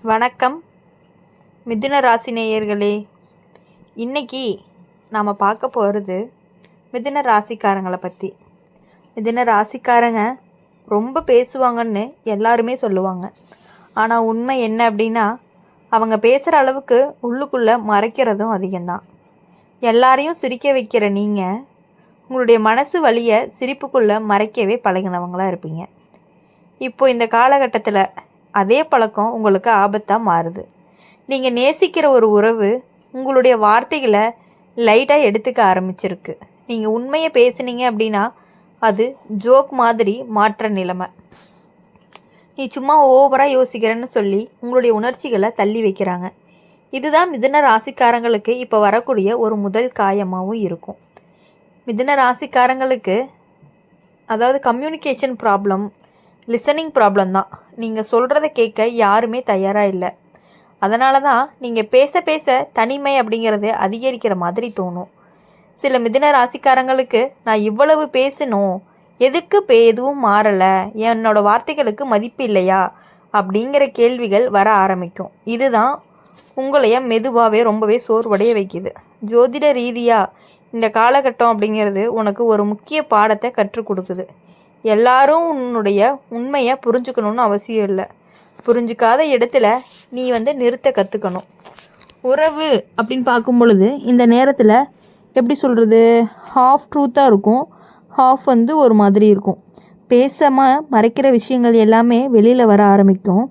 வணக்கம் மிதுன ராசி நேயர்களே. இன்றைக்கி நாம் பார்க்க போகிறது மிதுன ராசிக்காரங்களை பற்றி. மிதுன ராசிக்காரங்க ரொம்ப பேசுவாங்கன்னு எல்லாருமே சொல்லுவாங்க. ஆனால் உண்மை என்ன அப்படின்னா, அவங்க பேசுகிற அளவுக்கு உள்ளுக்குள்ளே மறைக்கிறதும் அதிகம்தான். எல்லாரையும் சிரிக்க வைக்கிற நீங்கள் உங்களுடைய மனசு வலியை சிரிப்புக்குள்ளே மறைக்கவே பழகினவங்களாக இருப்பீங்க. இப்போது இந்த காலகட்டத்தில் அதே பழக்கம் உங்களுக்கு ஆபத்தாக மாறுது. நீங்கள் நேசிக்கிற ஒரு உறவு உங்களுடைய வார்த்தைகளை லைட்டாக எடுத்துக்க ஆரம்பிச்சிருக்கு. நீங்கள் உண்மையை பேசுனீங்க அப்படின்னா அது ஜோக் மாதிரி மாற்ற நிலைமை. நீ சும்மா ஓவராக யோசிக்கிறேன்னு சொல்லி உங்களுடைய உணர்ச்சிகளை தள்ளி வைக்கிறாங்க. இதுதான் மிதுன ராசிக்காரங்களுக்கு இப்போ வரக்கூடிய ஒரு முதல் காயமாகவும் இருக்கும். மிதுன ராசிக்காரங்களுக்கு அதாவது கம்யூனிகேஷன் ப்ராப்ளம், லிசனிங் ப்ராப்ளம் தான். நீங்கள் சொல்கிறத கேட்க யாருமே தயாராக இல்லை. அதனால தான் நீங்கள் பேச பேச தனிமை அப்படிங்கிறது அதிகரிக்கிற மாதிரி தோணும். சில மிதுன ராசிக்காரங்களுக்கு நான் இவ்வளவு பேசணும், எதுக்கு எதுவும் மாறலை, என்னோடய வார்த்தைகளுக்கு மதிப்பு இல்லையா அப்படிங்கிற கேள்விகள் வர ஆரம்பிக்கும். இதுதான் உங்களைய மெதுவாகவே ரொம்பவே சோர்வடைய வைக்குது. ஜோதிட ரீதியாக இந்த காலகட்டம் அப்படிங்கிறது உனக்கு ஒரு முக்கிய பாடத்தை கற்றுக் கொடுக்குது. எல்லாரும் உன்னுடைய உண்மையை புரிஞ்சுக்கணுன்னு அவசியம் இல்லை. புரிஞ்சுக்காத இடத்துல நீ நிறுத்த கற்றுக்கணும். உறவு அப்படின்னு பார்க்கும் பொழுது இந்த நேரத்தில் எப்படி சொல்கிறது, ஹாஃப் ட்ரூத்தாக இருக்கும், ஹாஃப் ஒரு மாதிரி இருக்கும். பேசாமல் மறைக்கிற விஷயங்கள் எல்லாமே வெளியில் வர ஆரம்பிக்கும்.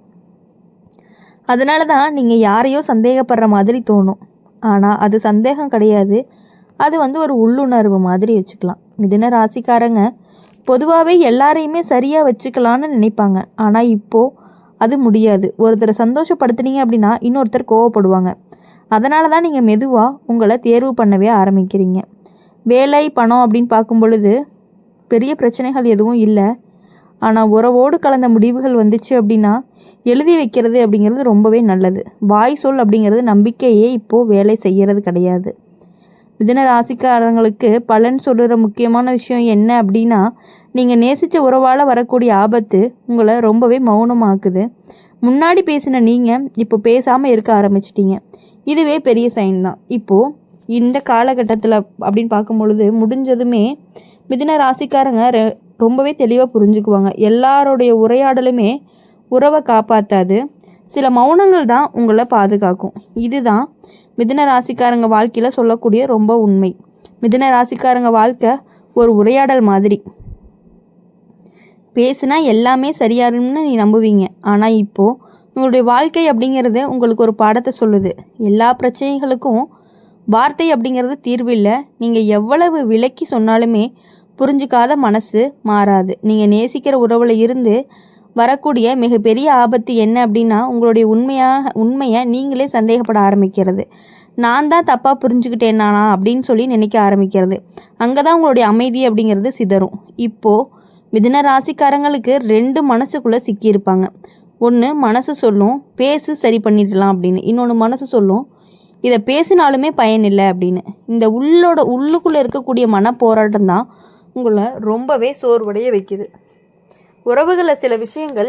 அதனால தான் நீங்கள் யாரையோ சந்தேகப்படுற மாதிரி தோணும். ஆனால் அது சந்தேகம் கிடையாது, அது ஒரு உள்ளுணர்வு மாதிரி வச்சுக்கலாம். மிதுன ராசிக்காரங்க பொதுவாகவே எல்லாரையுமே சரியாக வச்சுக்கலான்னு நினைப்பாங்க. ஆனால் இப்போது அது முடியாது. ஒருத்தரை சந்தோஷப்படுத்துனீங்க அப்படின்னா இன்னொருத்தர் கோவப்படுவாங்க. அதனால தான் நீங்கள் மெதுவாக உங்களை தேர்வு பண்ணவே ஆரம்பிக்கிறீங்க. வேலை, பணம் அப்படின்னு பார்க்கும் பொழுது பெரிய பிரச்சனைகள் எதுவும் இல்லை. ஆனால் உறவோடு கலந்த முடிவுகள் வந்துச்சு அப்படின்னா எழுதி வைக்கிறது அப்படிங்கிறது ரொம்பவே நல்லது. வாய் சொல் அப்படிங்கிறது நம்பிக்கையே இப்போது வேலை செய்கிறது கிடையாது. மிதுன ராசிக்காரங்களுக்கு பலன் சொல்கிற முக்கியமான விஷயம் என்ன அப்படின்னா, நீங்கள் நேசித்த உறவால் வரக்கூடிய ஆபத்து உங்களை ரொம்பவே மௌனமாக்குது. முன்னாடி பேசின நீங்கள் இப்போ பேசாமல் இருக்க ஆரம்பிச்சிட்டிங்க. இதுவே பெரிய சைன் தான். இப்போது இந்த காலகட்டத்தில் அப்படின்னு பார்க்கும் பொழுது முடிஞ்சதுமே மிதுன ராசிக்காரங்க ரொம்பவே தெளிவாக புரிஞ்சுக்குவாங்க. எல்லாருடைய உரையாடலுமே உறவை காப்பாற்றாது, சில மௌனங்கள் தான் உங்களை பாதுகாக்கும். இதுதான் மிதுன ராசிக்காரங்க வாழ்க்கையில் சொல்லக்கூடிய ரொம்ப உண்மை. மிதுன ராசிக்காரங்க வாழ்க்கை ஒரு உரையாடல் மாதிரி. பேசுனா எல்லாமே சரியாருன்னு நீ நம்புவீங்க. ஆனால் இப்போது உங்களுடைய வாழ்க்கை அப்படிங்கிறது உங்களுக்கு ஒரு பாடத்தை சொல்லுது. எல்லா பிரச்சனைகளுக்கும் வார்த்தை அப்படிங்கிறது தீர்வு இல்லை. நீங்கள் எவ்வளவு விலக்கி சொன்னாலுமே புரிஞ்சுக்காத மனசு மாறாது. நீங்கள் நேசிக்கிற உறவில் இருந்து வரக்கூடிய மிகப்பெரிய ஆபத்து என்ன அப்படின்னா, உங்களுடைய உண்மையை நீங்களே சந்தேகப்பட ஆரம்பிக்கிறது. நான் தான் தப்பாக புரிஞ்சுக்கிட்டேனா அப்படின்னு சொல்லி நினைக்க ஆரம்பிக்கிறது. அங்கே தான் உங்களுடைய அமைதி அப்படிங்கிறது சிதறும். இப்போது மிதுன ராசிக்காரங்களுக்கு 2 மனசுக்குள்ளே சிக்கியிருப்பாங்க. ஒன்று மனசு சொல்லும் பேசு சரி பண்ணிடலாம் அப்படின்னு, இன்னொன்று மனசு சொல்லும் இதை பேசினாலுமே பயனில்லை அப்படின்னு. இந்த உள்ளுக்குள்ளே இருக்கக்கூடிய மனப்போராட்டம் தான் உங்களை ரொம்பவே சோர்வடைய வைக்குது. உறவுகளில் சில விஷயங்கள்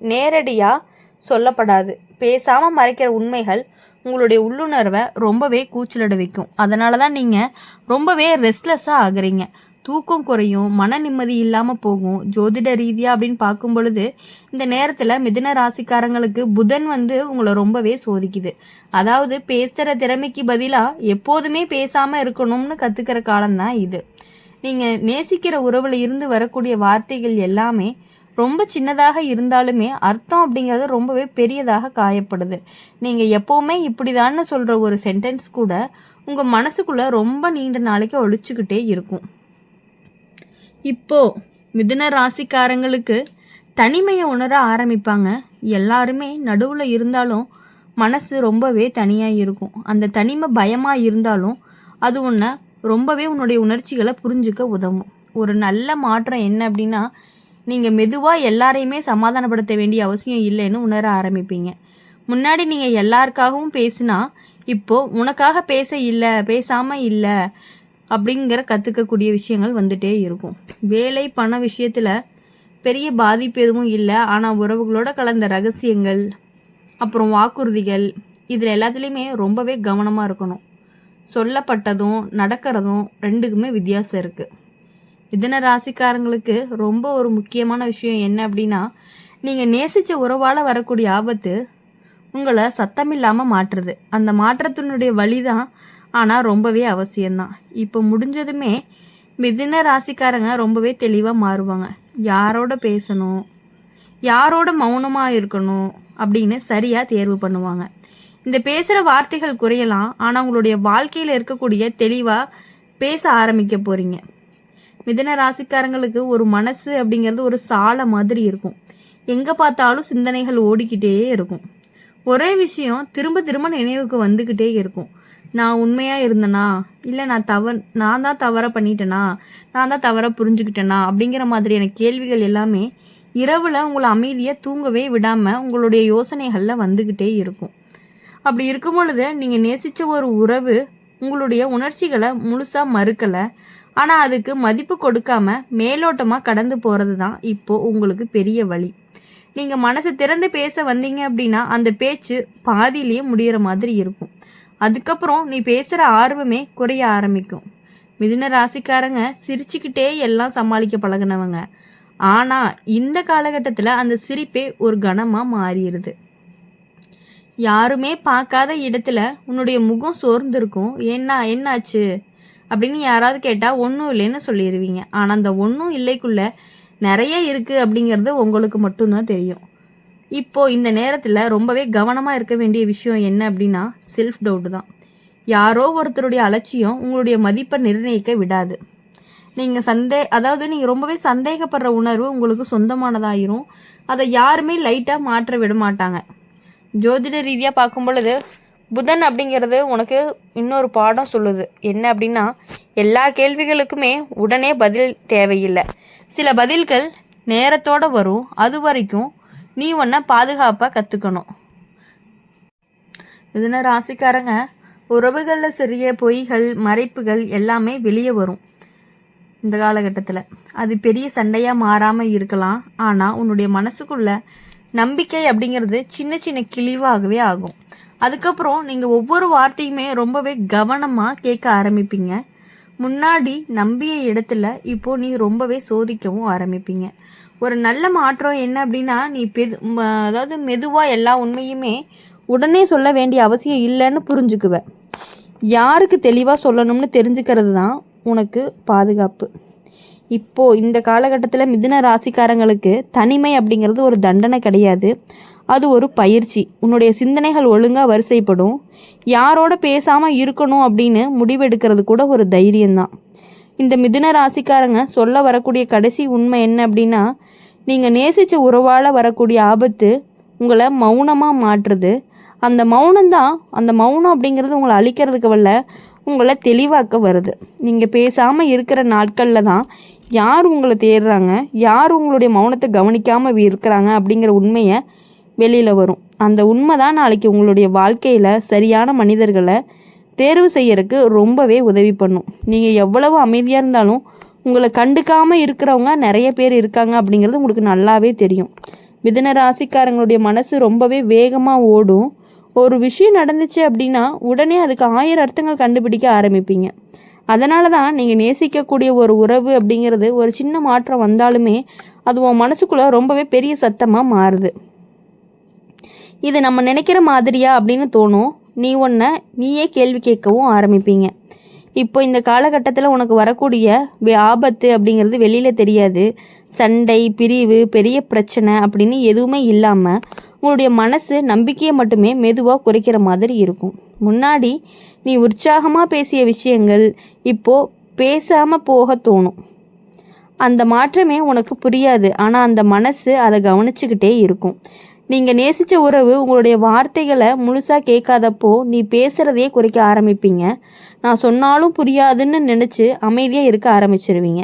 நேரடியாக சொல்லப்படாது. பேசாமல் மறைக்கிற உண்மைகள் உங்களுடைய உள்ளுணர்வை ரொம்பவே கூச்சலிட வைக்கும். அதனால தான் நீங்கள் ரொம்பவே ரெஸ்ட்லெஸ்ஸாக ஆகுறீங்க. தூக்கம் குறையும், மன நிம்மதி இல்லாமல் போகும். ஜோதிட ரீதியாக அப்படின்னு பார்க்கும் பொழுது இந்த நேரத்தில் மிதுன ராசிக்காரங்களுக்கு புதன் உங்களை ரொம்பவே சோதிக்குது. அதாவது பேசுகிற திறமைக்கு பதிலாக எப்போதுமே பேசாமல் இருக்கணும்னு கற்றுக்கிற காலம்தான் இது. நீங்கள் நேசிக்கிற உறவில் இருந்து வரக்கூடிய வார்த்தைகள் எல்லாமே ரொம்ப சின்னதாக இருந்தாலுமே அர்த்தம் அப்படிங்கிறது ரொம்பவே பெரியதாக காயப்படுது. நீங்கள் எப்போவுமே இப்படிதான்னு சொல்கிற ஒரு சென்டென்ஸ் கூட உங்கள் மனசுக்குள்ளே ரொம்ப நீண்ட நாளைக்கு ஒழிச்சுக்கிட்டே இருக்கும். இப்போது மிதுன ராசிக்காரங்களுக்கு தனிமையை உணர ஆரம்பிப்பாங்க. எல்லாருமே நடுவில் இருந்தாலும் மனசு ரொம்பவே தனியாக இருக்கும். அந்த தனிமை பயமாக இருந்தாலும் அது ரொம்பவே உன்னுடைய உணர்ச்சிகளை புரிஞ்சுக்க உதவும். ஒரு நல்ல மாற்றம் என்ன அப்படின்னா, நீங்கள் மெதுவாக எல்லாரையுமே சமாதானப்படுத்த வேண்டிய அவசியம் இல்லைன்னு உணர ஆரம்பிப்பீங்க. முன்னாடி நீங்கள் எல்லாருக்காகவும் பேசினா இப்போது உனக்காக பேசாமல் இல்லை அப்படிங்கிற கற்றுக்கக்கூடிய விஷயங்கள் வந்துட்டே இருக்கும். வேலை, பண விஷயத்தில் பெரிய பாதிப்பு எதுவும் இல்லை. ஆனால் உறவுகளோட கலந்த ரகசியங்கள், அப்புறம் வாக்குறுதிகள், இதில் எல்லாத்துலேயுமே ரொம்பவே கவனமாக இருக்கணும். சொல்லப்பட்டதும் நடக்கிறதும் ரெண்டுக்குமே வித்தியாசம் இருக்குது. மிதுன ராசிக்காரங்களுக்கு ரொம்ப ஒரு முக்கியமான விஷயம் என்ன அப்படின்னா, நீங்கள் நேசித்த உறவால் வரக்கூடிய ஆபத்து உங்களை சத்தமில்லாமல் மாற்றுறது. அந்த மாற்றத்தினுடைய வழி தான் ஆனால் ரொம்பவே அவசியம்தான். இப்போ முடிஞ்சதுமே மிதுன ராசிக்காரங்க ரொம்பவே தெளிவாக மாறுவாங்க. யாரோட பேசணும், யாரோட மௌனமாக இருக்கணும் அப்படின்னு சரியாக தேர்வு பண்ணுவாங்க. இந்த பேசுகிற வார்த்தைகள் குறையலாம், ஆனால் உங்களுடைய வாழ்க்கையில் இருக்கக்கூடிய தெளிவாக பேச ஆரம்பிக்க போகிறீங்க. மிதுன ராசிக்காரங்களுக்கு ஒரு மனசு அப்படிங்கிறது ஒரு சாலை மாதிரி இருக்கும். எங்கே பார்த்தாலும் சிந்தனைகள் ஓடிக்கிட்டே இருக்கும். ஒரே விஷயம் திரும்ப திரும்ப நினைவுக்கு வந்துக்கிட்டே இருக்கும். நான் உண்மையாக இருந்தேனா, இல்லை நான் தான் தவறாக பண்ணிட்டேனா, நான் தான் தவறாக புரிஞ்சுக்கிட்டேனா அப்படிங்கிற மாதிரியான கேள்விகள் எல்லாமே இரவில் உங்களை அமைதியாக தூங்கவே விடாமல் உங்களுடைய யோசனைகளில் வந்துக்கிட்டே இருக்கும். அப்படி இருக்கும் பொழுது நீங்கள் நேசித்த ஒரு உறவு உங்களுடைய உணர்ச்சிகளை முழுசாக மறுக்கலை, ஆனால் அதுக்கு மதிப்பு கொடுக்காம மேலோட்டமாக கடந்து போகிறது தான் இப்போது உங்களுக்கு பெரிய வழி. நீங்கள் மனசை திறந்து பேச வந்தீங்க அப்படின்னா அந்த பேச்சு பாதியிலேயே முடிகிற மாதிரி இருக்கும். அதுக்கப்புறம் நீ பேசுகிற ஆர்வமே குறைய ஆரம்பிக்கும். மிதுன ராசிக்காரங்க சிரிச்சுக்கிட்டே எல்லாம் சமாளிக்க பழகினவங்க. ஆனால் இந்த காலகட்டத்தில் அந்த சிரிப்பே ஒரு கணமாக மாறிடுது. யாருமே பார்க்காத இடத்துல உன்னுடைய முகம் சோர்ந்திருக்கும். என்னாச்சு அப்படின்னு யாராவது கேட்டால் ஒன்றும் இல்லைன்னு சொல்லிடுவீங்க. ஆனால் அந்த ஒன்றும் இல்லைக்குள்ளே நிறைய இருக்குது அப்படிங்கிறது உங்களுக்கு மட்டும்தான் தெரியும். இப்போது இந்த நேரத்தில் ரொம்பவே கவனமாக இருக்க வேண்டிய விஷயம் என்ன அப்படின்னா செல்ஃப் டவுட்டு தான். யாரோ ஒருத்தருடைய அலட்சியம் உங்களுடைய மதிப்பை நிர்ணயிக்க விடாது. நீங்கள் ரொம்பவே சந்தேகப்படுற உணர்வு உங்களுக்கு சொந்தமானதாயிரும். அதை யாருமே லைட்டாக மாற்ற விட மாட்டாங்க. ஜோதிட ரீதியாக பார்க்கும் பொழுது புதன் அப்படிங்கிறது உனக்கு இன்னொரு பாடம் சொல்லுது. என்ன அப்படின்னா, எல்லா கேள்விகளுக்குமே உடனே பதில் தேவையில்லை. சில பதில்கள் நேரத்தோடு வரும். அது வரைக்கும் நீ ஒன்றை பாதுகாப்பாக கற்றுக்கணும். மிதுன ராசிக்காரங்க உறவுகளில் சிறிய பொய்கள், மறைப்புகள் எல்லாமே வெளியே வரும். இந்த காலகட்டத்தில் அது பெரிய சண்டையாக மாறாமல் இருக்கலாம். ஆனால் உன்னுடைய மனசுக்குள்ள நம்பிக்கை அப்படிங்கிறது சின்ன சின்ன கிழிவாகவே ஆகும். அதுக்கப்புறம் நீங்கள் ஒவ்வொரு வார்த்தையுமே ரொம்பவே கவனமாக கேட்க ஆரம்பிப்பீங்க. முன்னாடி நம்பிய இடத்துல இப்போது நீ ரொம்பவே சோதிக்கவும் ஆரம்பிப்பீங்க. ஒரு நல்ல மாற்றம் என்ன அப்படின்னா, நீ மெதுவாக எல்லா உண்மையுமே உடனே சொல்ல வேண்டிய அவசியம் இல்லைன்னு புரிஞ்சுக்குவ. யாருக்கு தெளிவாக சொல்லணும்னு தெரிஞ்சுக்கிறது தான் உனக்கு பாதுகாப்பு. இப்போது இந்த காலகட்டத்தில் மிதுன ராசிக்காரங்களுக்கு தனிமை அப்படிங்கிறது ஒரு தண்டனை கிடையாது, அது ஒரு பயிற்சி. உன்னுடைய சிந்தனைகள் ஒழுங்காக வரிசைப்படும். யாரோட பேசாமல் இருக்கணும் அப்படின்னு முடிவெடுக்கிறது கூட ஒரு தைரியம்தான். இந்த மிதுன ராசிக்காரங்க சொல்ல வரக்கூடிய கடைசி உண்மை என்ன அப்படின்னா, நீங்கள் நேசித்த உறவால் வரக்கூடிய ஆபத்து உங்களை மௌனமாக மாற்றுது. அந்த மௌனம் அப்படிங்கிறது உங்களை அழிக்கிறதுக்கு வரல, உங்களை தெளிவாக்க வருது. நீங்கள் பேசாமல் இருக்கிற நாட்களில் தான் யார் உங்களை தேடுறாங்க, யார் உங்களுடைய மௌனத்தை கவனிக்காமல் இருக்கிறாங்க அப்படிங்கிற உண்மையை வெளியில் வரும். அந்த உண்மை தான் நாளைக்கு உங்களுடைய வாழ்க்கையில் சரியான மனிதர்களை தேர்வு செய்யறதுக்கு ரொம்பவே உதவி பண்ணும். நீங்கள் எவ்வளவு அமைதியாக இருந்தாலும் உங்களை கண்டுக்காமல் இருக்கிறவங்க நிறைய பேர் இருக்காங்க அப்படிங்கிறது உங்களுக்கு நல்லாவே தெரியும். மிதுன ராசிக்காரங்களுடைய மனசு ரொம்பவே வேகமாக ஓடும். ஒரு விஷயம் நடந்துச்சு அப்படின்னா உடனே அதுக்கு 1000 அர்த்தங்கள் கண்டுபிடிக்க ஆரம்பிப்பீங்க. அதனால தான் நீங்கள் நேசிக்கக்கூடிய ஒரு உறவு அப்படிங்கிறது ஒரு சின்ன மாற்றம் வந்தாலுமே அது உன் மனசுக்குள்ளே ரொம்பவே பெரிய சத்தமாக மாறுது. இது நம்ம நினைக்கிற மாதிரியா அப்படின்னு தோணும். நீயே கேள்வி கேட்கவும் ஆரம்பிப்பீங்க. இப்போ இந்த காலகட்டத்தில் உனக்கு வரக்கூடிய ஆபத்து அப்படிங்கிறது வெளியில் தெரியாது. சண்டை, பிரிவு, பெரிய பிரச்சனை அப்படின்னு எதுவுமே இல்லாமல் உங்களுடைய மனசு நம்பிக்கையை மட்டுமே மெதுவாக குறைக்கிற மாதிரி இருக்கும். முன்னாடி நீ உற்சாகமாக பேசிய விஷயங்கள் இப்போது பேசாமல் போக தோணும். அந்த மாற்றமே உனக்கு புரியாது, ஆனால் அந்த மனசு அதை கவனிச்சுக்கிட்டே இருக்கும். நீங்கள் நேசித்த உறவு உங்களுடைய வார்த்தைகளை முழுசாக கேட்காதப்போ நீ பேசுகிறதையே குறைக்க ஆரம்பிப்பீங்க. நான் சொன்னாலும் புரியாதுன்னு நினச்சி அமைதியாக இருக்க ஆரம்பிச்சிருவீங்க.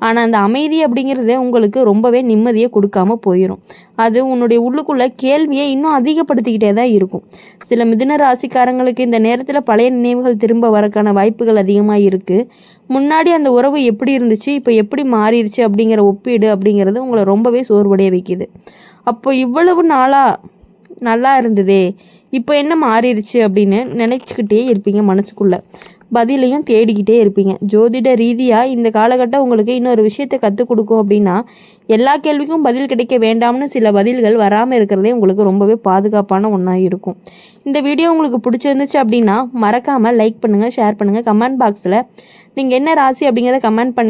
ஆனால் அந்த அமைதி அப்படிங்கிறது உங்களுக்கு ரொம்பவே நிம்மதியை கொடுக்காம போயிடும். அது உன்னுடைய உள்ளுக்குள்ளே கேள்வியை இன்னும் அதிகப்படுத்திக்கிட்டே தான் இருக்கும். சில மிதுன ராசிக்காரங்களுக்கு இந்த நேரத்தில் பழைய நினைவுகள் திரும்ப வரக்கான வாய்ப்புகள் அதிகமாக இருக்குது. முன்னாடி அந்த உறவு எப்படி இருந்துச்சு, இப்போ எப்படி மாறிடுச்சு அப்படிங்கிற ஒப்பீடு அப்படிங்கிறது உங்களை ரொம்பவே சோர்வடைய வைக்குது. அப்போ இவ்வளவு நாளாக நல்லா இருந்ததே, இப்போ என்ன மாறிடுச்சு அப்படின்னு நினச்சிக்கிட்டே இருப்பீங்க மனசுக்குள்ளே. பதிலையும் தேடிக்கிட்டே இருப்பீங்க. ஜோதிட ரீதியாக இந்த காலகட்டம் உங்களுக்கு இன்னொரு விஷயத்தை கற்றுக் கொடுக்கும் அப்படின்னா, எல்லா கேள்விக்கும் பதில் கிடைக்க வேண்டாம்னு சில பதில்கள் வராமல் இருக்கிறதே உங்களுக்கு ரொம்பவே பாதுகாப்பான ஒன்றா இருக்கும். இந்த வீடியோ உங்களுக்கு பிடிச்சிருந்துச்சு அப்படின்னா மறக்காமல் லைக் பண்ணுங்கள், ஷேர் பண்ணுங்கள். கமெண்ட் பாக்ஸில் நீங்கள் என்ன ராசி அப்படிங்கிறத கமெண்ட் பண்ணி